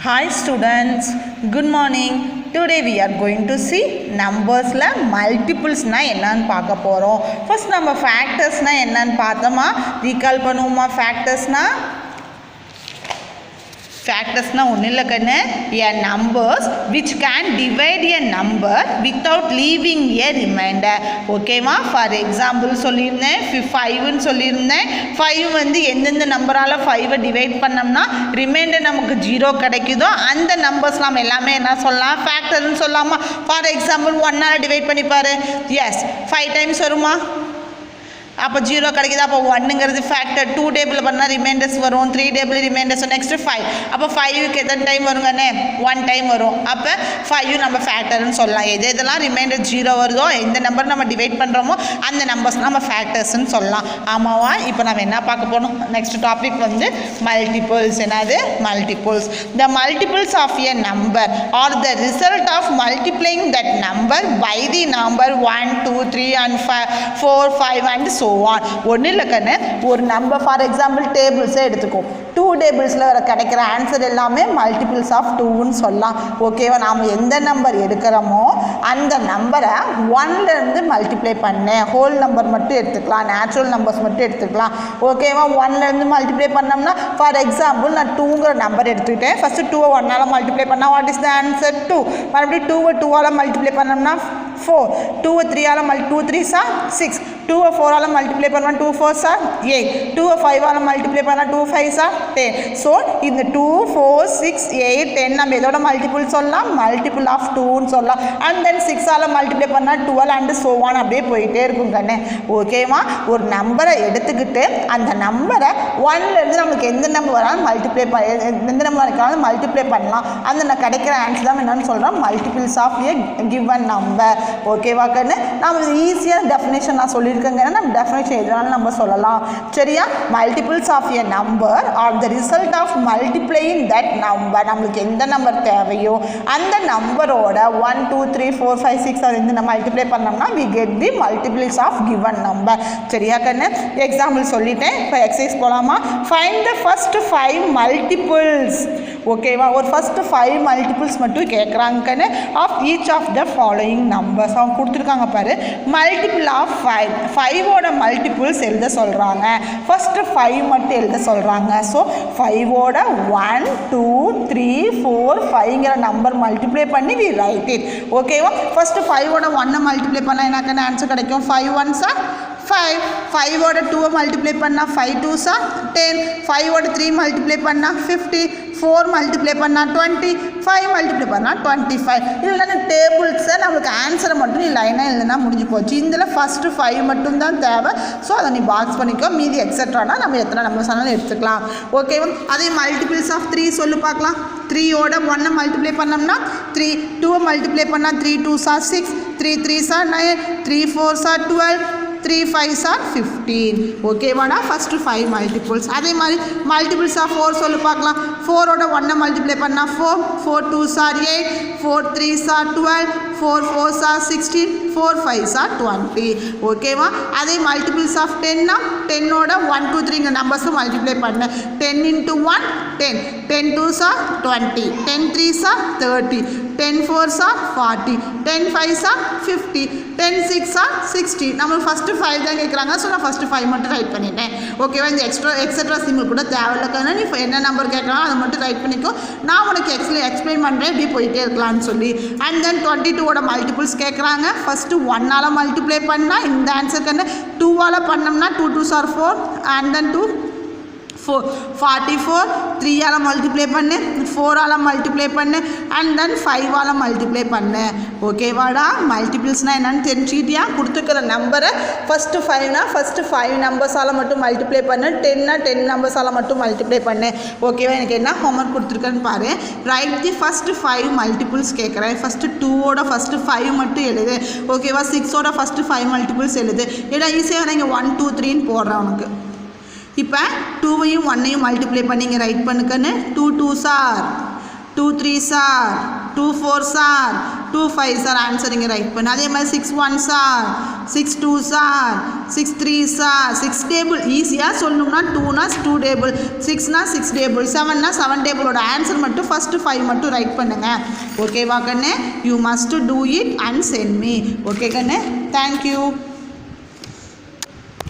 Hi students, good morning. Today we are going to see numbers la multiples na என்னன்னு பார்க்க போறோம். First நம்ம factors na என்னன்னு பார்த்தோமா? recall பண்ணுவோமா factors na? Factors na ஒன்னும் இல்ல கண்ணு, a numbers which can divide a number without leaving a remainder. ஓகேவா? For example சொல்லியிருந்தேன் 5 ன்னு சொல்லியிருந்தேன். 5 வந்து எந்தெந்த நம்பரால 5 டிவைட் பண்ணோம்னா ரிமைண்டர் நமக்கு 0 கிடைக்குதோ அந்த நம்பர்ஸ் நம்ம எல்லாமே என்ன சொல்லலாம், ஃபேக்டர்னு சொல்லலாமா? ஃபார் எக்ஸாம்பிள் 1 ஆல் டிவைட் பண்ணி பாரு. எஸ் 5 டைம்ஸ் வருமா? அப்போ 0 கிடைக்குது. அப்போ 1ங்கிறது ஃபேக்டர். 2 டேபிள் பண்ணால் ரிமைண்டர்ஸ் வரும், 3 டேபிள் ரிமைண்டர்ஸ், நெக்ஸ்ட்டு 5. அப்போ 5க்கு எத்தனை டைம் வருங்கண்ணே? 1 டைம் வரும். அப்போ 5 நம்ம ஃபேக்டர்னு சொல்லலாம். எதெல்லாம் ரிமைண்டர் 0 வருதோ, எந்த நம்பர் நம்ம டிவைட் பண்ணுறோமோ அந்த நம்பர்ஸ் நம்ம ஃபேக்டர்ஸ்ன்னு சொல்லலாம். ஆமாவா? இப்போ நம்ம என்ன பார்க்க போகணும்? நெக்ஸ்ட் டாபிக் வந்து மல்டிபிள்ஸ். என்னது? Multiples. The multiples of a number are the result of multiplying that number by the number 1, 2, 3 and 4, 5 and so ஒன்றும் இல்லை கண்ணு, ஒரு நம்பர் ஃபார் எக்ஸாம்பிள் டேபிள்ஸே எடுத்துக்கோ. 2 டேபிள்ஸில் வர கிடைக்கிற ஆன்சர் எல்லாமே மல்டிபிள்ஸ் ஆஃப் 2ன்னு சொல்லலாம். ஓகேவா? நாம் எந்த நம்பர் எடுக்கிறோமோ அந்த நம்பரை 1லேருந்து மல்டிப்ளை பண்ணேன். ஹோல் நம்பர் மட்டும் எடுத்துக்கலாம், நேச்சுரல் நம்பர்ஸ் மட்டும் எடுத்துக்கலாம். ஓகேவா? 1லேருந்து மல்டிப்ளை பண்ணோம்னா ஃபார் எக்ஸாம்பிள் நான் 2ங்கிற நம்பர் எடுத்துக்கிட்டேன். ஃபஸ்ட்டு 2வை 1ஆல் மல்டிப்ளை பண்ணால் வாட் இஸ் த ஆன்சர்? 2. மறுபடியும் 2வை 2ஆல் மல்டிப்ளை பண்ணோம்னா 4. 2வை 3ஆல் 2 3s are 6. 2வை 4ஆல் மல்டிப்ளை பண்ணால் 2 4s are 8. 2வை 5ஆல் மல்டிப்ளை பண்ணால் 2 5s are 10. ஸோ இந்த 2 4 6 8 10 நம்ம எதோட மல்டிபிள் சொல்லலாம்? மல்டிபிள் ஆஃப் 2ன்னு சொல்லலாம். அண்ட் தென் 6ஆல் மல்டிப்ளை பண்ணால் 12 அண்ட் ஸோ ஆன் அப்படியே போயிட்டே இருக்கும் கண்ணே. ஓகேவா? ஒரு நம்பரை எடுத்துக்கிட்டு அந்த நம்பரை 1லேருந்து நமக்கு எந்த நம்பர் வராலும் மல்டிப்ளை எந்த நம்பர் இருக்காலும் மல்டிப்ளை பண்ணலாம். அந்த கிடைக்கிற ஆன்சர் தான் என்னன்னு சொல்கிறோம்? Multiples of a given number. ஓகேவா கண்ணு? நம்ம ஈஸியாக டெஃபினேஷன் நான் சொல்லியிருக்கேங்க. நம்ம டெஃபினேஷன் எதுனாலும் நம்ம சொல்லலாம். சரியா? Multiples of a number are the result of multiplying that number. நம்மளுக்கு எந்த நம்பர் தேவையோ அந்த நம்பரோட 1 2 3 4 5 6 அது இந்த நம்ம மல்டிப்ளை பண்ணோம்னா we get the multiples of given number. சரியா கண்ணு? எக்ஸாம்பிள் சொல்லிட்டேன். இப்போ எக்ஸசைஸ் போகலாமா? Find the first 5 multiples. ஓகேவா? ஒரு ஃபஸ்ட்டு 5 மல்டிபிள்ஸ் மட்டும் கேட்குறாங்க கண்ணு of each of the following numbers. அவங்க கொடுத்துருக்காங்க பாரு, மல்டிபிள் ஆஃப் 5. 5ஓட மல்டிபிள்ஸ் எழுத சொல்கிறாங்க. ஃபஸ்ட்டு 5 மட்டும் எழுத சொல்கிறாங்க. ஸோ 5ஓட 1 2 3 4 5ங்கிற நம்பர் மல்டிப்ளை பண்ணி வி ரைட் இட். ஓகேவா? ஃபஸ்ட்டு 5ஓட 1 மல்டிப்ளை பண்ணால் எனக்கு ஆன்சர் கிடைக்கும் 5 1s are 5. 5ஓட 2 மல்டிப்ளை பண்ணால் 5 2s are 10. 5ஓட 3 மல்டிப்ளை பண்ணால் 50. 4 மல்டிப்ளை பண்ணால் 20. 5 மல்டிப்ளை பண்ணால் 25. இதில் டேபிள்ஸை நம்மளுக்கு ஆன்சரை மட்டும் நீ லைனாக இல்லைன்னா முடிஞ்சு போச்சு. இதில் ஃபஸ்ட்டு 5 மட்டும்தான் தேவை. ஸோ அதை நீ பாக்ஸ் பண்ணிக்கோ. மீதி எக்ஸட்ரானா நம்ம எத்தனை நம்பர்ஸ் ஆனாலும் எடுத்துக்கலாம். ஓகேவா? அதே மல்டிபிள்ஸ் ஆஃப் 3 சொல்லு பார்க்கலாம். 3ஓட 1 மல்டிப்ளை பண்ணோம்னா 3. 2 மல்டிப்ளை பண்ணால் 3 2s are 6. 3 3s are 9. 3 4s are 12. 3 5s are 15. ஓகேவாடா? First 5 multiples. அதே மாதிரி மல்டிபிள்ஸ் ஆஃப் 4 சொல்லு பார்க்கலாம். 4ஓட 1 மல்டிப்ளை பண்ணால் 4. 4 2s are 8. 4 3s are 12. 4 4s are 16. 4 5s are 20. ஓகேவா? அதே மல்டிபிள்ஸ் ஆஃப் 10னா 10ஓட 1 2 3ங்க நம்பர்ஸும் மல்டிப்ளை பண்ண 10 into 1 10. 10 2s are 20. 10 3s are 30. 10 4s are 40. 10 5s are 50. 10 6 are 60. நம்ம ஃபஸ்ட்டு 5 தான் கேட்குறாங்க. ஸோ நான் ஃபஸ்ட்டு 5 மட்டும் ரைட் பண்ணிட்டேன். ஓகேவா? இந்த எக்ஸட்ரா சிம்பிள் கூட தேவையில்லைக்கான நீ என்ன நம்பர் கேட்குறாங்க அதை மட்டும் ரைட் பண்ணிக்கோ. நான் உனக்கு எக்ஸ்பிளைன் பண்ணுறேன் இப்படி போயிட்டே இருக்கலாம்னு சொல்லி. அண்ட் தென் 22ஓட மல்டிபிள்ஸ் கேட்குறாங்க. ஃபஸ்ட்டு 1ஆல் மல்டிப்ளை பண்ணால் இந்த ஆன்சர் கண்ணு 2ஆல் பண்ணோம்னா 2 2s are 4. And then 2 44. 3ஆல் மல்டிப்ளை பண்ணு, 4ஆல் மல்டிப்ளை பண்ணு, அண்ட் தென் 5ஆல் மல்டிப்ளை பண்ணு. ஓகேவாடா? மல்டிபிள்ஸ்னால் என்னென்னு தெரிஞ்சுக்கிட்டியா? கொடுத்துருக்கிற நம்பரை ஃபஸ்ட்டு 5னா ஃபஸ்ட்டு 5 நம்பர்ஸால் மட்டும் மல்டிப்ளை பண்ணு. 10னா 10 நம்பர்ஸால் மட்டும் மல்டிப்ளை பண்ணு. ஓகேவா? எனக்கு என்ன ஹோம்ஒர்க் கொடுத்துருக்கேன்னு பாரு. ரைட் தி ஃபஸ்ட்டு 5 மல்டிபிள்ஸ் கேட்குறேன். ஃபஸ்ட்டு 2ஓட ஃபஸ்ட்டு 5 மட்டும் எழுது. ஓகேவா? 6ஓட ஃபஸ்ட்டு 5 மல்டிபிள்ஸ் எழுது. ஏன்னா ஈஸியாக நான் இங்கே 1 2 3ன்னு போடுறேன் உனக்கு. இப்போ 2வையும் 1ஐயும் மல்டிப்ளை பண்ணி இங்கே right பண்ணுக்கன்னு 2 2s are 2 3s are 2 4s are 2 5s are answer இங்கே ரைட் பண்ணு. அதே மாதிரி 6 1s are 6 2s are 6 3s are 6 table ஈஸியாக சொல்லணும்னா 2னா 2 டேபிள் 6னா 6 டேபிள் 7னா 7 டேபிளோட ஆன்சர் மட்டும் ஃபஸ்ட்டு 5 மட்டும் ரைட் பண்ணுங்கள் ஓகேவா கண்ணு you must do it and send me okay கண்ணு தேங்க்யூ